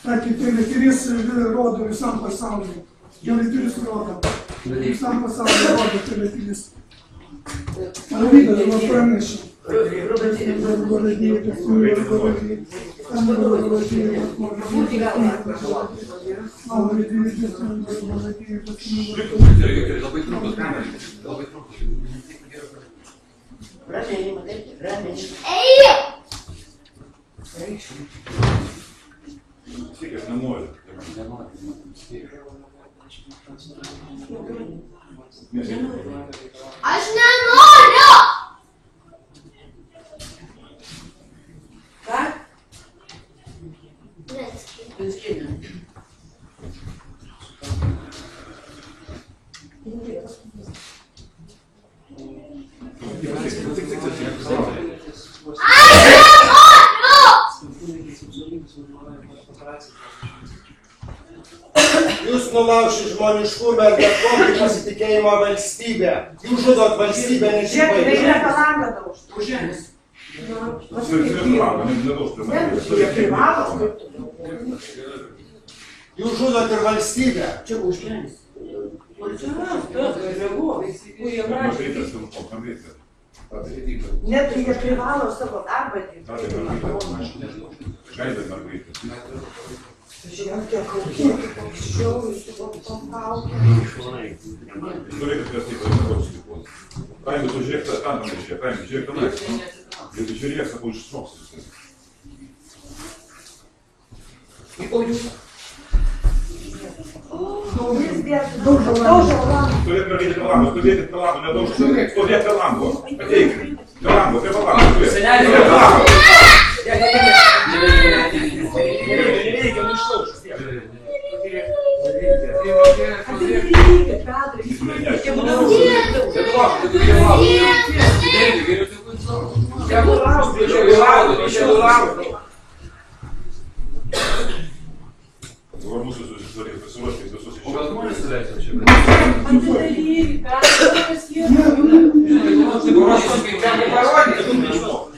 Так і телефіріс роду visam pasauliui. Телефіріс роду. Visam pasauliui rodo телефіріс. Відео його пронищено. Скільки не може. Аж не можу! Так? Грецький. Jūs nulaužė žmoniškumą ir bet kokį pasitikėjimą valstybę. Jūs žudot valstybę Žiūrėk, tai nežinai. yra palangą daužti. Це Jūs žudot ir valstybę. Čia užkėlis. Net jie privalo savo darbą dirbti. Žiūrėk, kiek aukščiau, Правильно, то жирек, там еще, правильно, жирек там есть. Это жирек, а больше срок. Дуже ладно. Кто лет говорит Каламбу, кто лет Каламбу, я должен, кто лет Каламбу. Окей, Каламбу, ты Каламбу. А ти не ліки, Петр. Вернуться до истории, до срочки, до сути. Возможно стрелять вообще? А ти не ліки,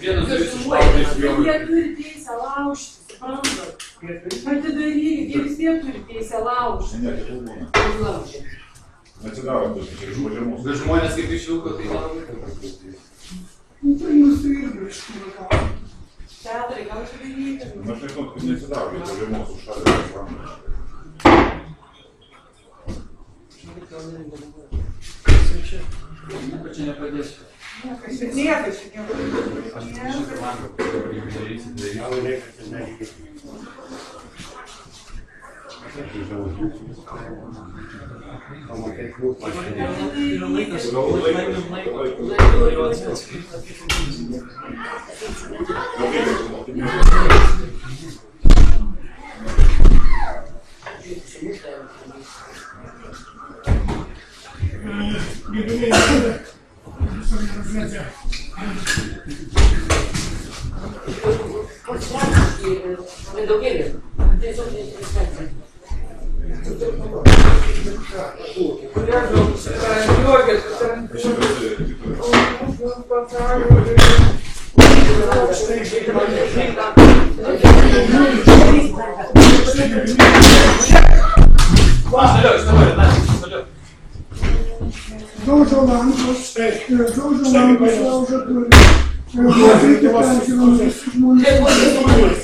Jie turi teisę laužti, suprantat? Atidarykit, jie vis tiek turi teisę laužti. Нет, это умно. Натидавай, то есть, через повернулся. Вы žmonės kaip iš vilko, tai nelabai ten prasidėjo. Tai mūsų irgi iš kur. Petrai, gal atidarykit? Нашли кнопку не натидавай, я повернулся, ушали. Čia nepadės. Niekas čia Aš tik šitą langą, jeigu darysit, darykit. Daužo langus, jie už turi. Reikia perkeliamus žmonės.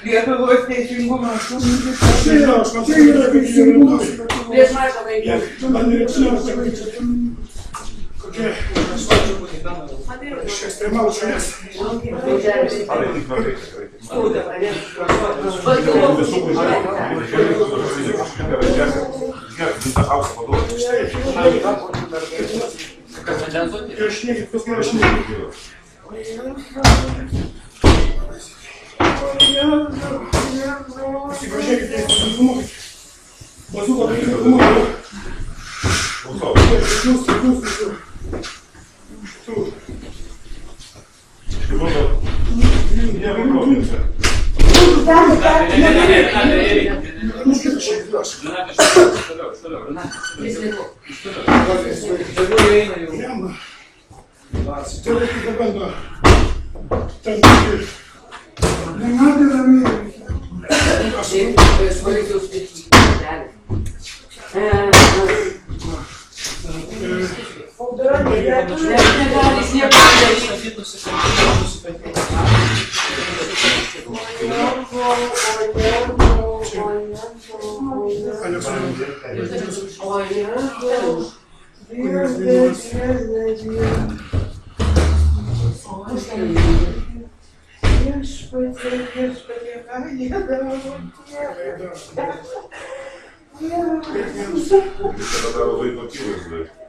Lietuvos teisingumas. Čia yra teisingumas. Prieš mažą vaiką. Kokie ekstremalų šalies. policijos pirkį. Audra, Negali nieko padaryti.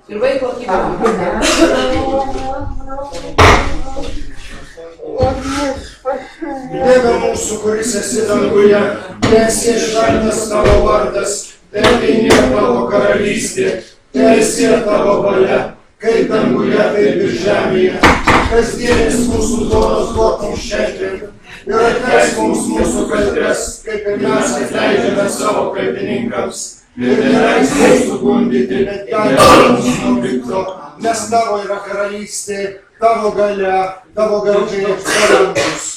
Ir vaiko Dieve mūsų, kuris esi danguje, teesie šventas tavo vardas, teateinie tavo karalystė, teesie tavo valia, kaip danguje, taip ir žemėje. Kasdienis mūsų duonos duok mums šiandien ir atleisk mums mūsų kaltes, kaip ir mes atleidžiame savo kaltininkams. Ir neleisk mums sugundyti, bet gelbėk mus nuo pikto, nes tavo yra karalystė, tavo galia, tavo garbė, parankus.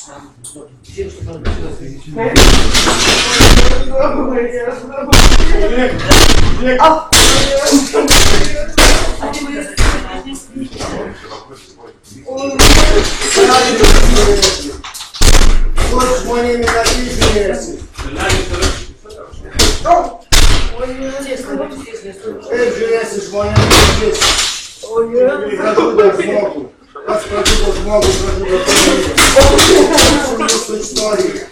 Kur žmonėmis atlyginėsi? Kaip žiūrėsi žmonėmis akis? Pražudo žmogų. Kas pražudo žmogų, pražudo žmogų. Mūsų istorija.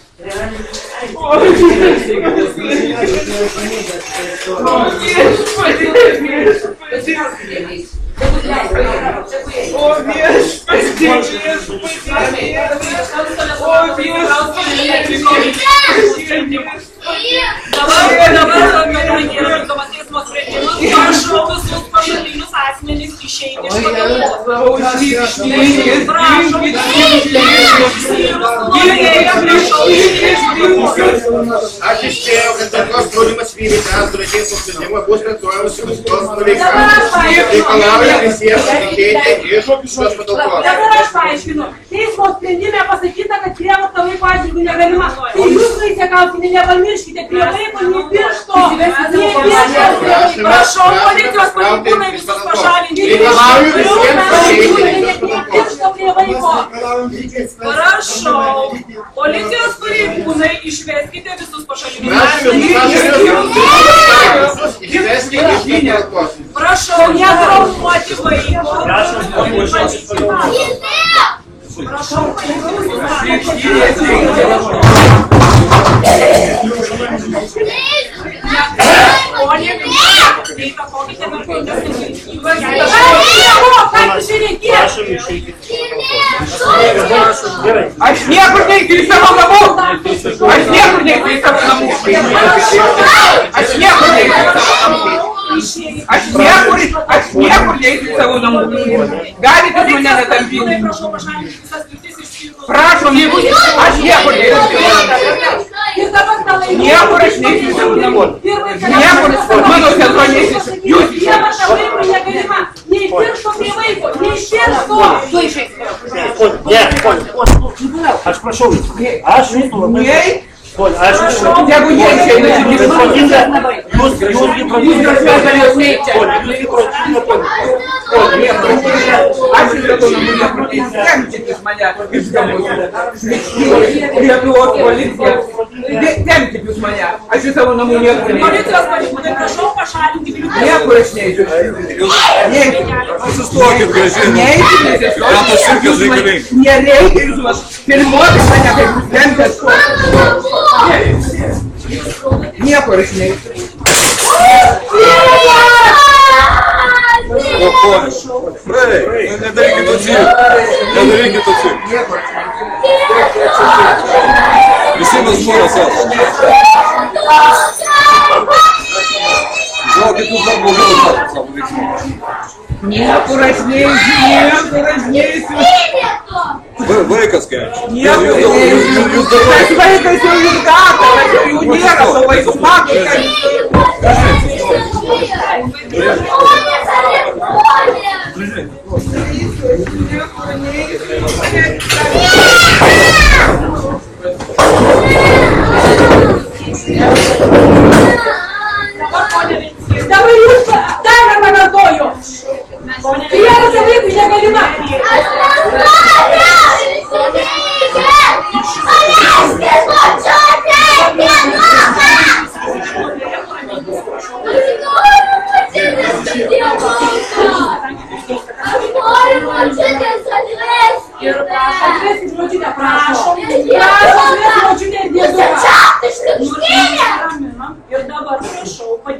Dabar yra vykdomas teismo sprendimas, prašau visus pašalinius asmenys išeiti iš Aš išspėjau, kad tokios draudimas vykdyti antro teismo sprendimą bus traktuojamas ir tos nuveiksamas. Reikalauja visiems patikėti iš šios patalpos. Dabar aš paaiškinu. Teismo sprendime pasakyta, kad prievarta vaiko atžvilgiu negalima. Tai jūs vaisiekautinį nepamirškite prie vaiko nei piršto. Prašau, policijos pareigūnai visus pašalinti. Reikalauju visiems Prašau, policijos pareigūnai išveskite visus pašalinius. Prašau, netraumuoti vaiko. Prašau, Aš niekur neįkriu į savo namų! Aš niekur neįkriu į savo namų! Aš niekur neįkriu į savo namų! Aš niekur neįkriu į savo namų! Galite mane netampyti! Prašom, jeigu aš niekur neįkriu į savo namų! Niekur aš neįkriu į savo namų! Niekur, mano sesuo neįkriu! Jūs nei piršto prie vaiko, nei piršto! Aš prašau jūsų. Aš jūsų labai... Aš jeigu jie išeina, jūs aš iš to namų nepratys, temkitės mane iš gamos. Lietuvos policija, temkit jūs mane, aš iš savo namų niekur neįsiu. Policijos pareigūnai, prašau pašalinti kliūtis. Niekur aš neįsiu. Susistokit, gražiai. Nereikia jūs filmuoti mane, kaip jūs temkės. Niekur aš neįsiu. Nedarykit to cirko. Nedarykit to cirko. Visi mes žmonės esame. Žinokit, jūs dar blogiau esate savo veiksmų. Niekur aš neįsiu. Vaikas kenčia. Niekur aš neįsiu. Tas vaikas jau jūs gata, bet jau jų nėra, o vaikus mato. Niekur neįsiu.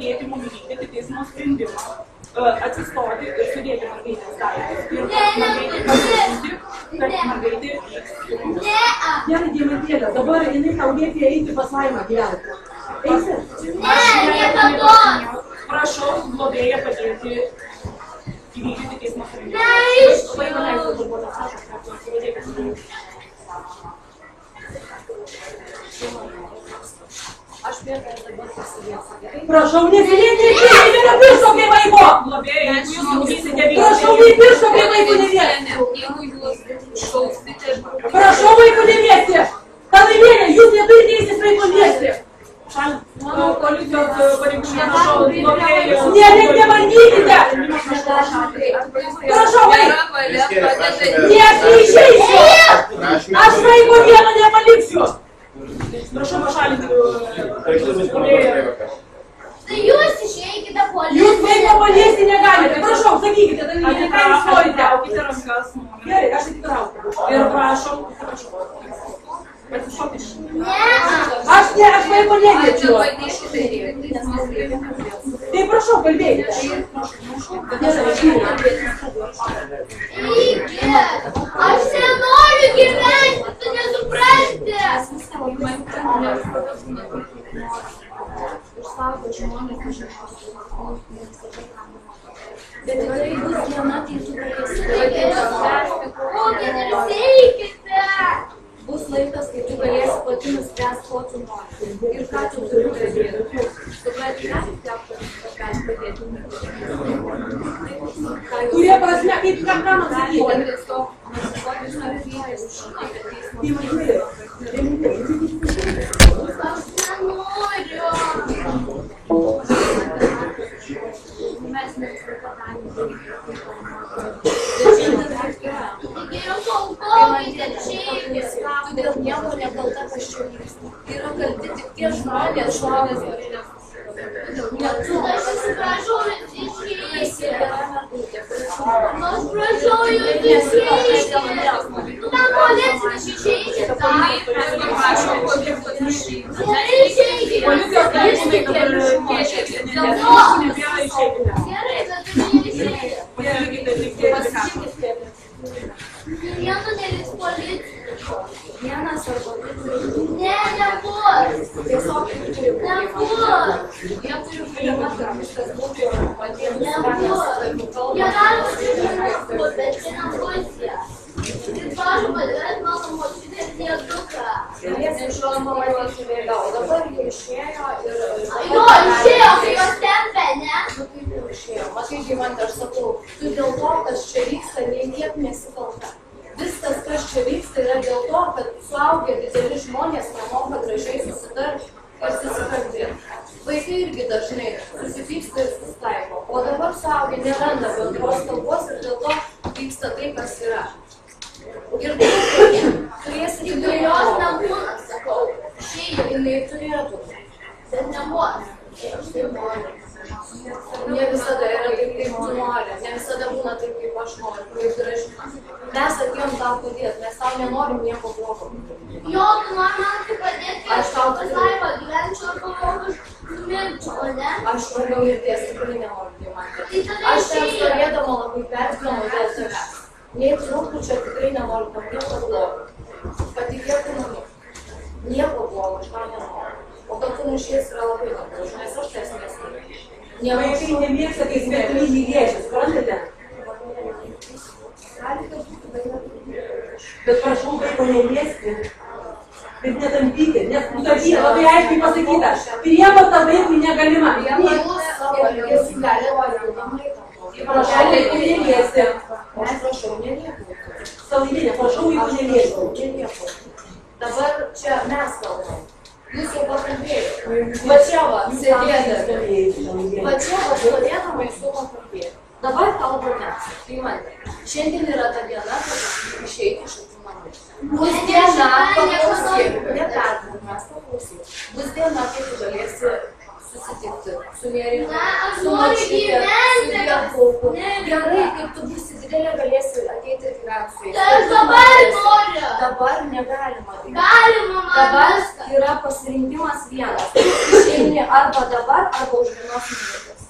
padėti mums vykdyti teismo sprendimą, atsistoti ir sudėti mergaitės daiktus ir kad mergaitė pasakyti, kad mergaitė vyks. Gerai, Diemantėlė, dabar jinai tau liepė eiti pas Laimą gyventi. Eisi? Prašau globėją padėti įvykdyti teismo sprendimą. Vaiko leistų darbuotojas, Aš vėlgi dabar pasidėsiu. prašau, nesilieti į pirštą, nėra piršto prie vaiko! Globėja, jeigu jūs laukysite vykti. Prašau, nei piršto prie vaiko neliesti. Jeigu jūs šauksite, Prašau, vaiko neliesti. Ta laimėlė, jūs neturite teisės vaiko liesti. Policijos pareigūnė, prašau, globėjų. Nebandykite. Prašau, vaiko. Neišeisiu. Aš vaiko vieno nepaliksiu. Prašau, pašalinti globėją. tai jūs išeikite policijos. Jūs vaiko paliesti negalite. Prašau, sakykite, tai ką jūs norite. Traukite rankas. Gerai, aš atitraukiu. Ir prašom. Pasišokit. Aš vaiko neliečiu. Tai prašau, kalbėkite. Aš nenoriu gyventi, tu nesupranti. Išsaugo žmonės, bet tikrai bus viena, tai tu galėsi eikite. Bus laikas, kai tu galėsi pati nuspręsti, ko tu nori ir ką tu turi daryti. Supranti, gali padėti. Kurie prasme, kaip ką man sakyti? Aš nenoriu. Mes nesupadarėme. Geriau paukokite, išeikite. Tu dėl nieko nekalta, kas čia vyksta. Yra kalti tik tie žmonės, kurie aš atsiprašau, išeikite. Aš prašau jūs išeikite. Tu man policinis išeikite. Gerai, išeikite. Policijos pareigūnai dabar išeikite. Gerai, bet tu neišeikite. Vienu neliks policijos. Vienas arba kitas. Ne, nebus. Tiesiog nebus. Jie turi priimti, kad viskas būtų patiems. Nebus. Jie gali užsikrėsti, bet čia nebus jie. Tai prašau padėti mano močiutės dėduką. Jis iš jos pamatyti vėliau. Dabar jie išėjo ir... Jo, išėjo, kai jos tempė, ne? Nu kaip jau išėjo. Matai, Deimante, aš sakau, tu dėl to, kas čia vyksta, nei kiek nesikalta. Viskas, kas čia vyksta, yra dėl to, kad suaugę dideli žmonės nemoka gražiai susitarti ir susikalbėti. Vaikai irgi dažnai susipyksta ir susitaiko. O dabar suaugę neranda bendros kalbos ir dėl to vyksta tai, kas yra. Ir turės ir jos nebūna, sakau. Šiai jinai turėtų. Bet nebūna. Aš tai noriu. Ne visada yra taip, kaip tu nori. Ne visada būna taip, kaip aš noriu. Kaip gražina. Mes atėjom tau padėti. Mes tau nenorim nieko blogo. Jo, tu nori man tai padėti. Aš tau pasaiba gyvenčiau ar kokiu numirčiau, ne? Aš vargiau mirties tikrai nenoriu, Deimante. Aš ten stovėdama labai perspėjama dėl tavęs. Nei truputį tikrai nenoriu tam nieko blogo. Patikėk manim. Nieko blogo, aš tau nenoriu. O kad tu nušies yra labai negražu, nes aš tas nesakau. Vaikai nemėgsta, kai svetimi lygiečiai, suprantate? Bet prašau vaiko neliesti. Bet netampyti, nes nutartyje labai aiškiai pasakyta. Prievarta vaikui negalima. Jis gali vadinamai. Prašau vaiko neliesti. Aš prašau, nelieku. Salaiminė, prašau vaiko neliesti. Dabar čia mes kalbam. Jūs jau pakalbėjote. Va čia va, sėdėdami. Va čia va, stovėdama jūs jau pakalbėjote. Dabar kalbu mes. Deimante, šiandien yra ta diena, kad išeiti iš šitų namų. Bus diena, paklausyk. Neperdavom, mes paklausyk. Bus diena, kai tu galėsi susitikti su Nerina, su močiute, su Dievuku. Gerai, kaip tu būsi didelė, galėsi ateiti ir gyventi su jais. Aš dabar noriu. Dabar negalima. Galima, mama. Dabar yra pasirinkimas vienas. Išeini arba dabar, arba už vienos minutės.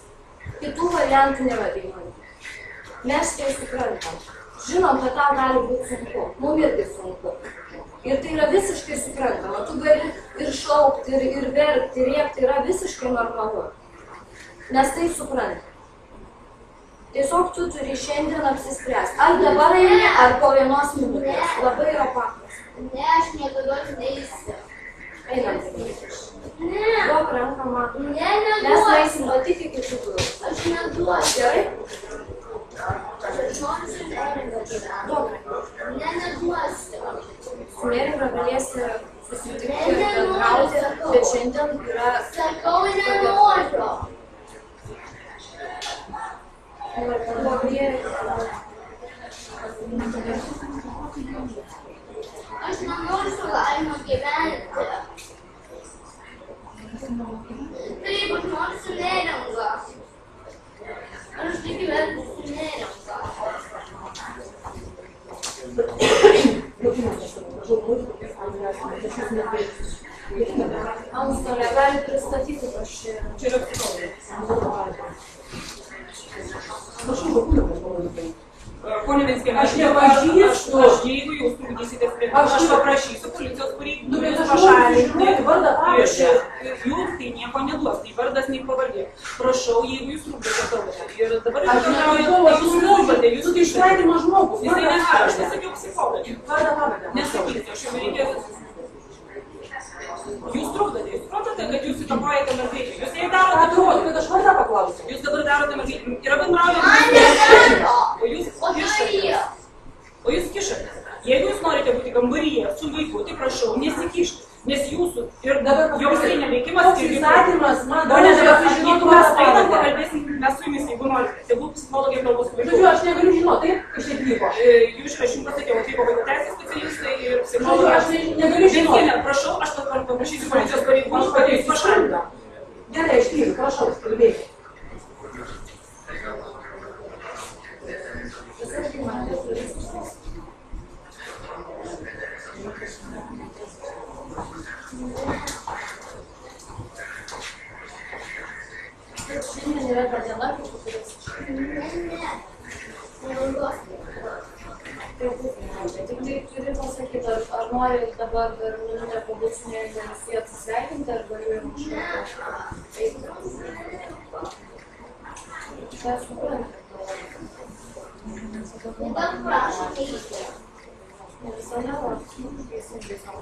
Kitų variantų nėra įmonių. Mes tai suprantam. Žinom, kad tau gali būti sunku. Mums irgi sunku. Ir tai yra visiškai suprantama. Tu gali ir šaukti, ir verkti, ir rėkti. Yra visiškai normalu. Mes tai suprantam. Tiesiog tu turi šiandien apsispręsti. Ar dabar eini, ar po vienos minutės. Labai yra paprasta. Ne, aš niekada neįsiu. Einam. Ne. Duok ranką man. Ne, Mes neduosiu. nueisim pati iki kitų durų. Aš neduosiu. Gerai? Aš noriu su neringa gyventi. Duok ranką. Ne, neduosiu. Su neringa galėsi susitikti Ne, ir bendrauti, nenoriu. bet šiandien yra... Sakau, nenoriu. Aš nenoriu su laima gyventi. Taip, aš noriu su neringa. Aš tik gyventi su neringa. Antstolė gali pristatyti prašyti. Čia yra psichologija. Pone Venckienė, aš nepažįstu, jeigu jūs trukdysite sprendimą, aš paprašysiu policijos pareigūnų jūs pašalinti iš jūs tai nieko neduos, tai vardas, nei pavardė. Prašau, jeigu jūs trukdote kalbate. Ir dabar jūs trukdote, jūs išleidimo žmogus. Jisai negali, aš nesakiau psichologį. Nesakysiu, aš jums reikės. Jūs trukdote, jūs suprantate, kad jūs įtakojate mergaitę. Jūs jai darote duoti, kad aš vardą paklausiu. Jūs dabar darote mergaitę. Yra bendraujama. O jūs kišate. Jeigu jūs norite būti kambaryje su vaiku, tai prašau, nesikišti. Nes jūsų ir joks tai neveikimas ir įstatymas, man Pone, jeigu mes einam, pakalbėsim, mes su jumis, jeigu norite. Tegul psichologija kalbos su vaiku. Žodžiu, aš negaliu žinoti, taip, kažkaip vyko. Jūs aš jums pasakiau, atvyko vaiko teisės specialistai ir psichologai. Aš negaliu žinoti. Venckienė, prašau, aš paprašysiu policijos pareigūnų padėti pašalinti. Gerai, ištyriu, prašau, kalbėkit. Šiandien yra ta diena, kai tu turėsi. Tik tai turi pasakyti, ar nori dabar dar minutę pabūti su neringa visi atsisveikinti, ar galiu jau eiti. Čia suprantu. Dabar prašom eiti. Ne visada va, teisingai savo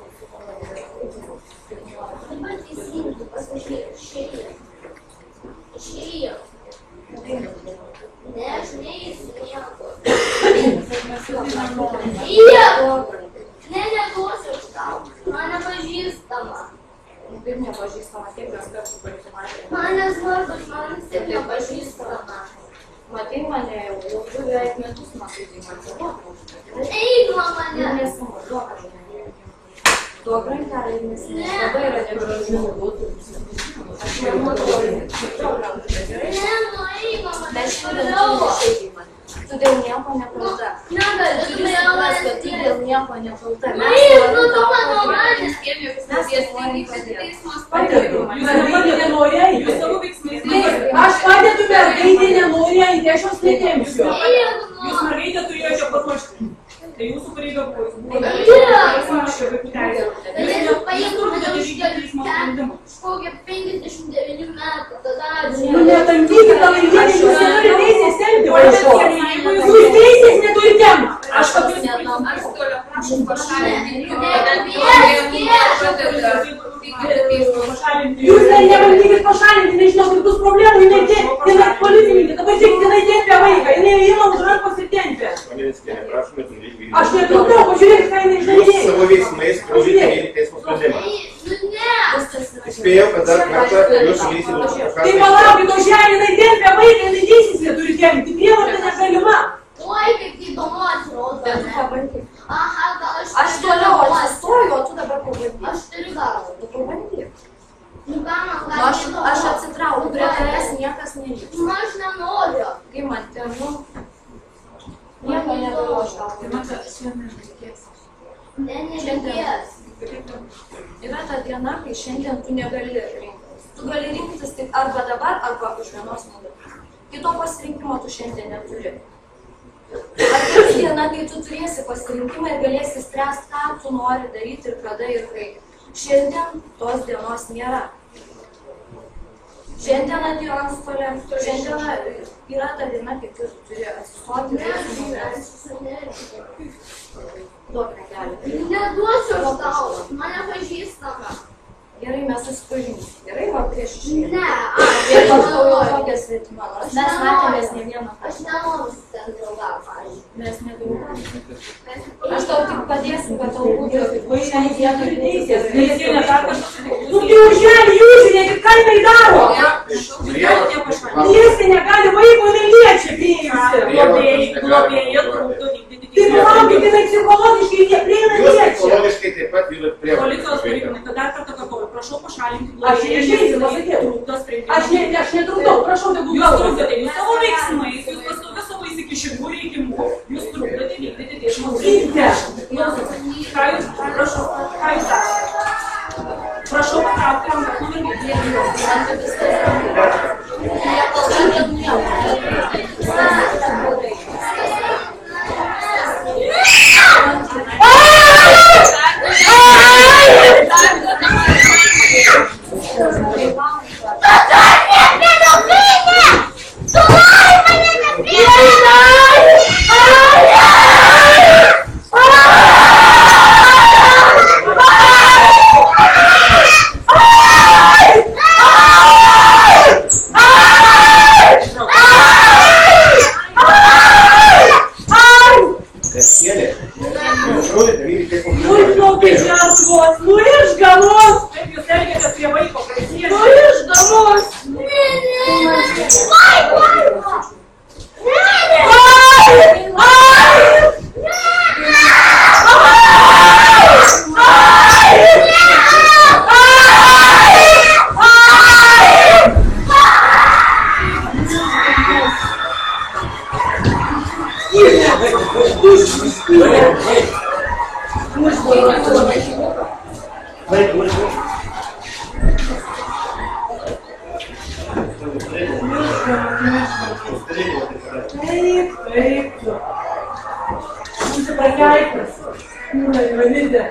Dabar teisingai pasakyk, išėjau. Išėjau. Ne, aš neįsiu nieko. Ne, neduosiu aš tau. Man nepažįstama. Kaip nepažįstama, tiek mes kartų pasimatėme. Man nesvarbu, man taip nepažįstama. Matei mane jau du beveik metus matai mane. Eik nuo mane. Nesimuoduok aš mane. Duok rankelę ir nesimuoduok. Labai yra negražu. Aš nemuoduoju. Ne, nu eik nuo mane. Mes šiandien turi išeiti mane. Tu dėl nieko nekalta. Negaliu, tu Turi mane suprast, kad tu manęs dėl nieko nekalta. Nu eik, nu tu mano manęs. Jūs mergaitė nenori eiti. Jūs savo veiksmais. Aš padedu mergaitė nenori eiti, aš jos netempsiu. Jūs mergaitę turėjote paruošti. Tai jūsų pareiga buvo. Jūs buvote Jūs turite vykdyti teismo sprendimą. Kokia 59 metų, tada Nu netampykit, gal ir jūs neturi teisės tempti vaiko. Jūs teisės neturi tempti. Aš Jūs nebandykit pašalinti, nežinau, kur bus problemų, jinai policininkė, dabar žiūrėkit, jinai tempia vaiką, jinai ima už rankos ir tempia. Aš netrukdau, pažiūrėkit, ką jinai išdarinėja. Savo veiksmais pažiūrėkite teismo sprendimą. Įspėjau, kad dar kartą jūs įlysite Tai palaukit, o žiūrėk, jinai tempia vaiką, jinai teisės neturi tempti, prievarta negalima. Oi, kaip įdomu atrodo. Aha, gal Aš toliau atsistoju, o tu dabar pabandyk. Aš turiu galvą. Tu pabandyk. Nu, ką man Nu, gali aš atsitraukiu, prie tavęs niekas neliks. Nu, aš nenoriu. Kai man, nieko negaliu aš tau. Ne, nereikės. yra ta diena, kai šiandien tu negali rinktis. Tu gali rinktis tik arba dabar, arba už vienos minutės. Kito pasirinkimo tu šiandien neturi. Ateis diena, kai tu turėsi pasirinkimą ir galėsi spręsti, ką tu nori daryti ir kada ir kaip. Šiandien tos dienos nėra. Šiandien atėjo antstolė, šiandien yra ta diena, kai tu turi atsistoti ir duok ragelį. Neduosiu aš tau, mane pažįstama. Gerai, mes susipažinsim. Gerai, va prieš išėjimą. Ne, Ir aš tau jau tokia svetima. Mes matėmės ne vieną kartą. aš nenoriu su ten draugą, pavyzdžiui. Mes nedraugam. Aš tau tik padėsiu, kad tau būtų šiai dienai teisės. Nu tai užgelį jūs, žiūrėkit, ką jinai daro. Liesti negali vaiko, jinai liečia pinigus. Globėjai trukdo vykdyti Tai palaukit, jinai psichologiškai neprieina Jūs liečia. psichologiškai taip pat vyrat prie. Policijos pareigūnai, kad dar kartą kartuoju, prašau pašalinti Aš neišeisiu, pasakiau. trukdo sprendimą. Aš netrukdau, prašau, tegul Jūs trukdote, jūs savo veiksmais, jūs pastovė savo įsikišimų reikimu, jūs trukdote vykdyti teismo sprendimą. Ką jūs, prašau, ką jūs darote? Prašau patraukti rankas nuo Nu iš galvos! Kaip jūs elgiatės prie vaiko? Nu iš galvos! Taip. Būsi prakeiktas. Ramybė.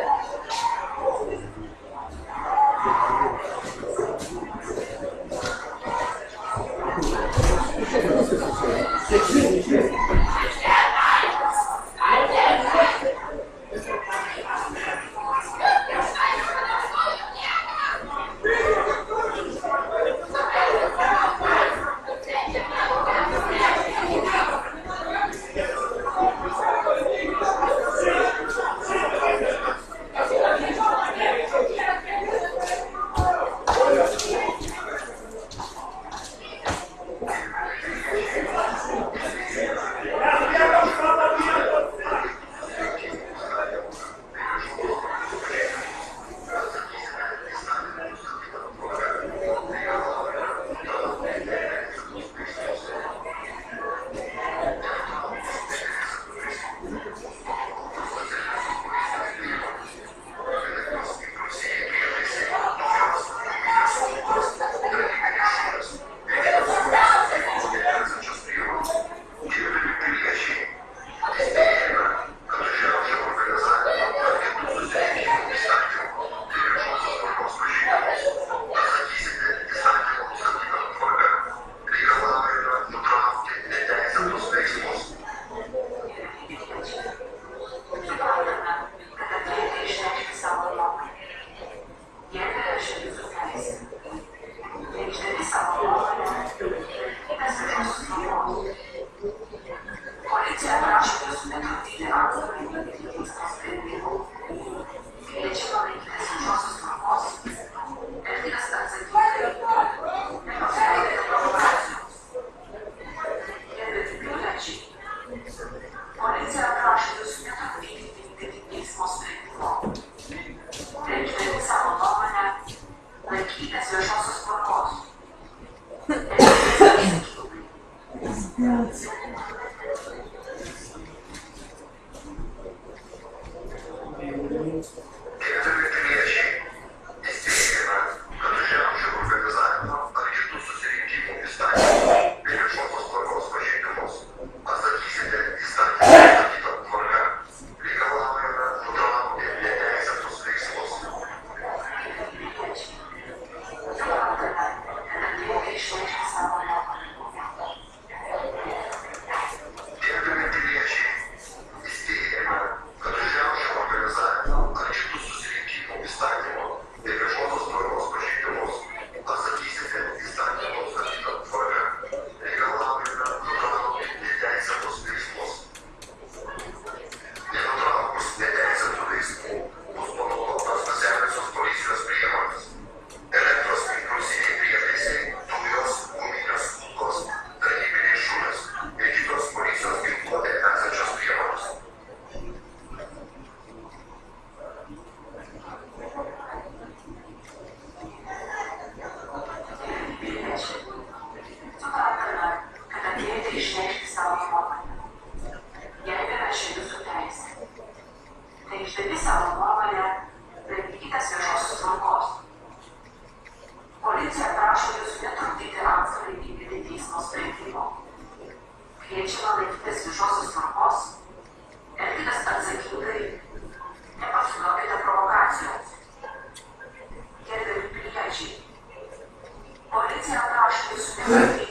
Thank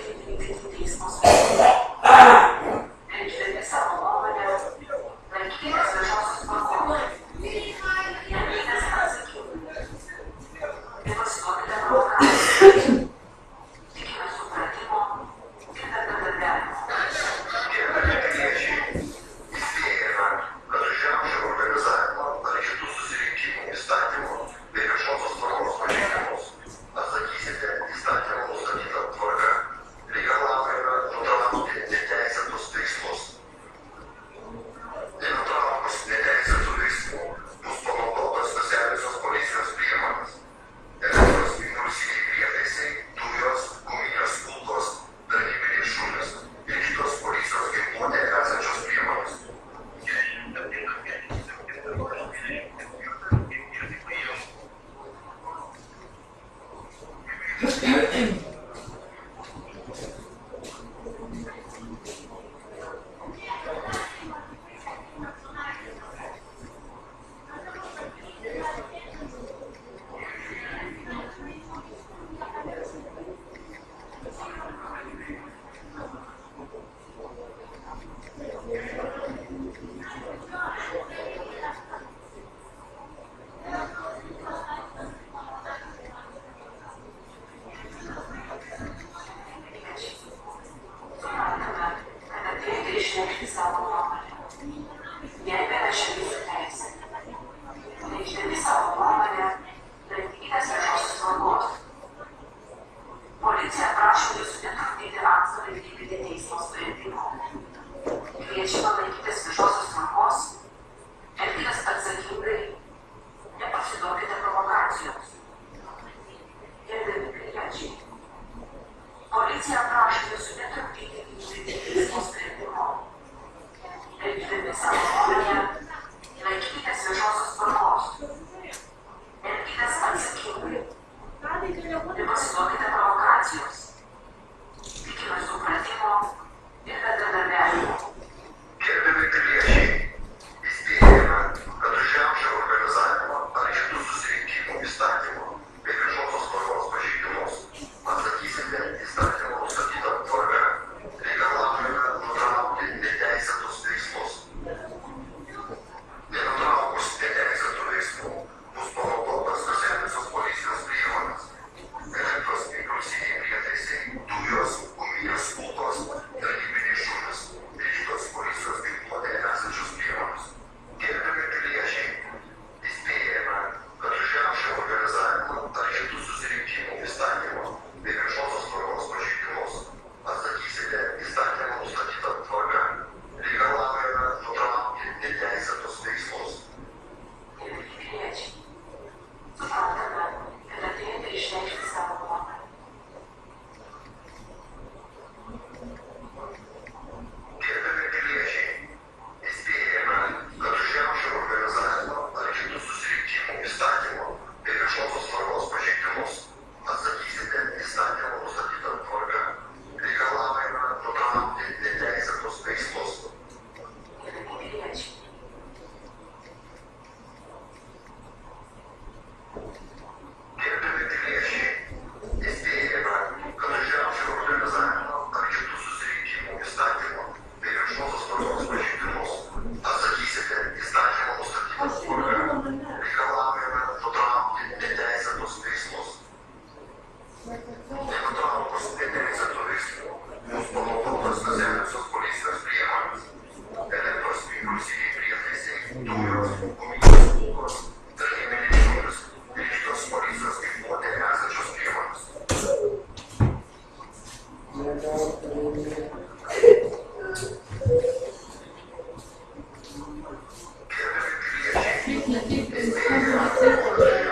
you.